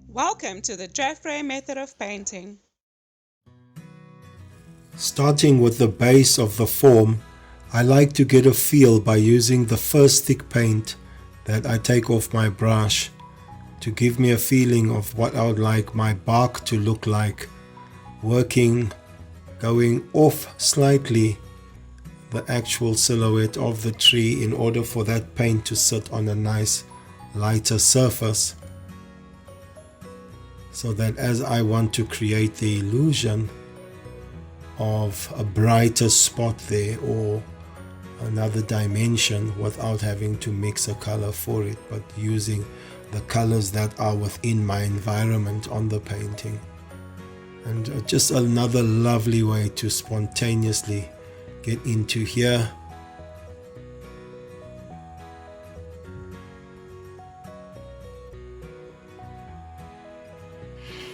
Welcome to the JAFFRAY method of painting. Starting with the base of the form, I like to get a feel by using the first thick paint that I take off my brush to give me a feeling of what I would like my bark to look like, going off slightly the actual silhouette of the tree in order for that paint to sit on a nice lighter surface, so that as I want to create the illusion of a brighter spot there or another dimension without having to mix a color for it, but using the colors that are within my environment on the painting. And just another lovely way to spontaneously get into here.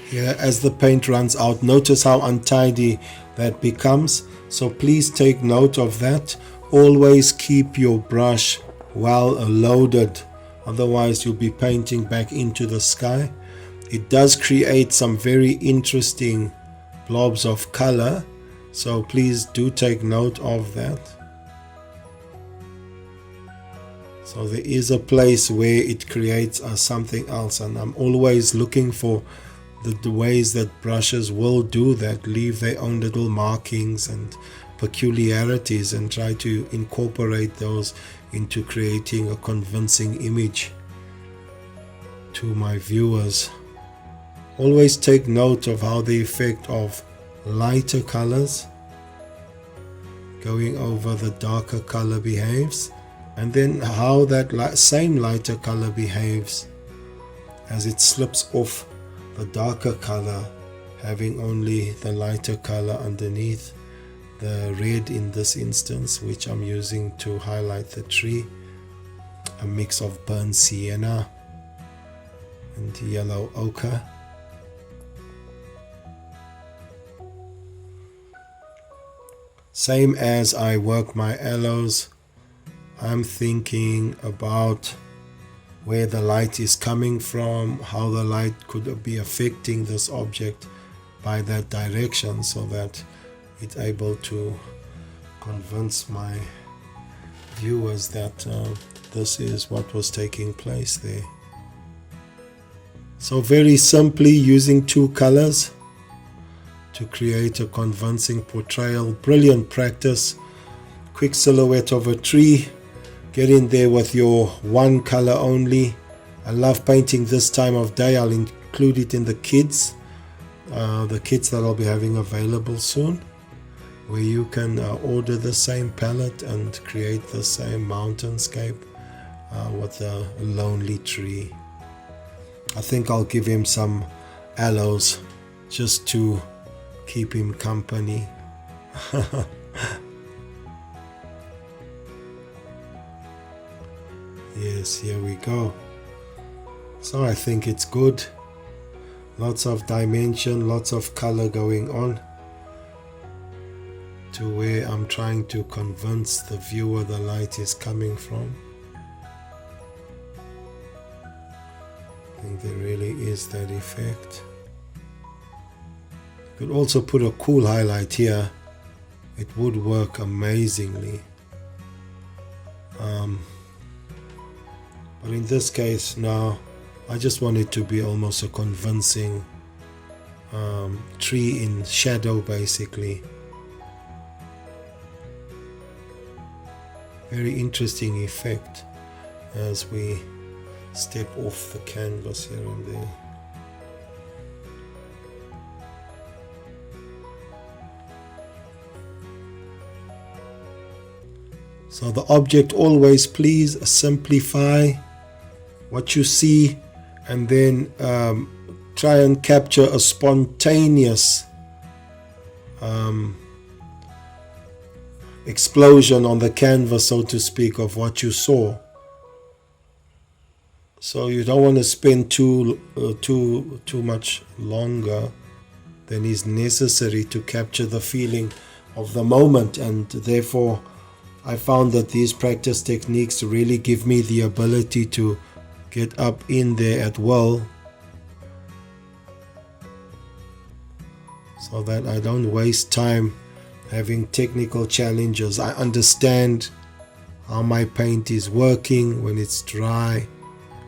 Here, as the paint runs out, notice how untidy that becomes. So please take note of that. Always keep your brush well loaded, otherwise you'll be painting back into the sky. It does create some very interesting blobs of color, so please do take note of that. So there is a place where it creates something else, and I'm always looking for the ways that brushes will do that, leave their own little markings and peculiarities, and try to incorporate those into creating a convincing image to my viewers. Always take note of how the effect of lighter colors going over the darker color behaves, and then how that same lighter color behaves as it slips off the darker color, having only the lighter color underneath, the red in this instance, which I'm using to highlight the tree, a mix of burnt sienna and yellow ochre. Same as I work my aloes, I'm thinking about where the light is coming from, how the light could be affecting this object by that direction, so that it's able to convince my viewers that this is what was taking place there. So very simply using two colors to create a convincing portrayal. Brilliant practice. Quick silhouette of a tree. Get in there with your one color only. I love painting this time of day. I'll include it in the kits that I'll be having available soon, where you can order the same palette and create the same mountainscape with a lonely tree. I think I'll give him some aloes just to keep him company. Yes, here we go. So I think it's good. Lots of dimension, lots of color going on, to where I'm trying to convince the viewer the light is coming from. I think there really is that effect. You could also put a cool highlight here. It would work amazingly. But in this case now, I just want it to be almost a convincing tree in shadow, basically. Very interesting effect as we step off the canvas here and there. So the object, always please simplify what you see, and then try and capture a spontaneous explosion on the canvas, so to speak, of what you saw. So you don't want to spend too much longer than is necessary to capture the feeling of the moment, and therefore I found that these practice techniques really give me the ability to get up in there at will, so that I don't waste time having technical challenges. I understand how my paint is working when it's dry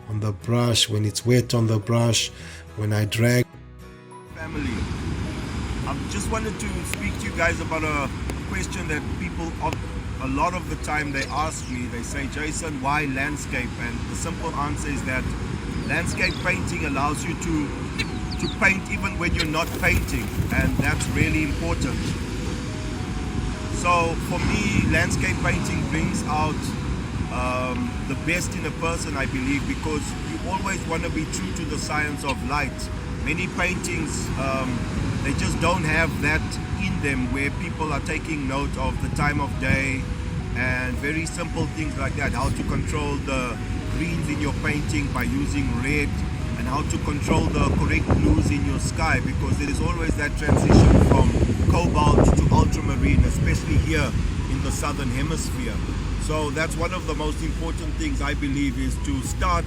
on the brush, when it's wet on the brush, when I drag. Family, I just wanted to speak to you guys about a question that people a lot of the time they ask me. They say, Jason, why landscape? And the simple answer is that landscape painting allows you to paint even when you're not painting, and that's really important. So for me, landscape painting brings out the best in a person, I believe, because you always want to be true to the science of light. Many paintings, they just don't have that in them, where people are taking note of the time of day and very simple things like that. How to control the greens in your painting by using red, and how to control the correct blues in your sky, because there is always that transition from cobalt to ultramarine, especially here in the southern hemisphere. So that's one of the most important things, I believe, is to start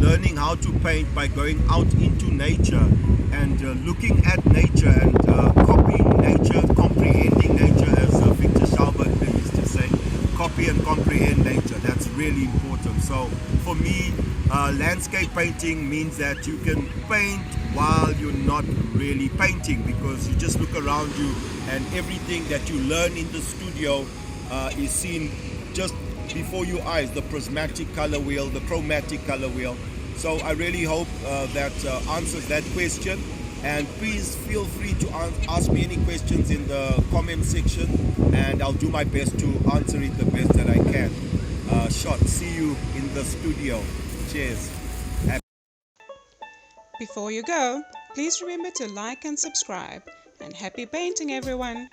learning how to paint by going out into nature and looking at nature and copying nature, comprehending nature, as Victor Schauberg used to say. Copy and comprehend nature. That's really important. So for me, landscape painting means that you can paint while you're not really painting, because you just look around you and everything that you learn in the studio is seen just before your eyes, the prismatic color wheel, the chromatic color wheel. So I really hope that answers that question, and please feel free to ask me any questions in the comment section, and I'll do my best to answer it the best that I can. See you in the studio. Cheers. Before you go, please remember to like and subscribe. And happy painting, everyone!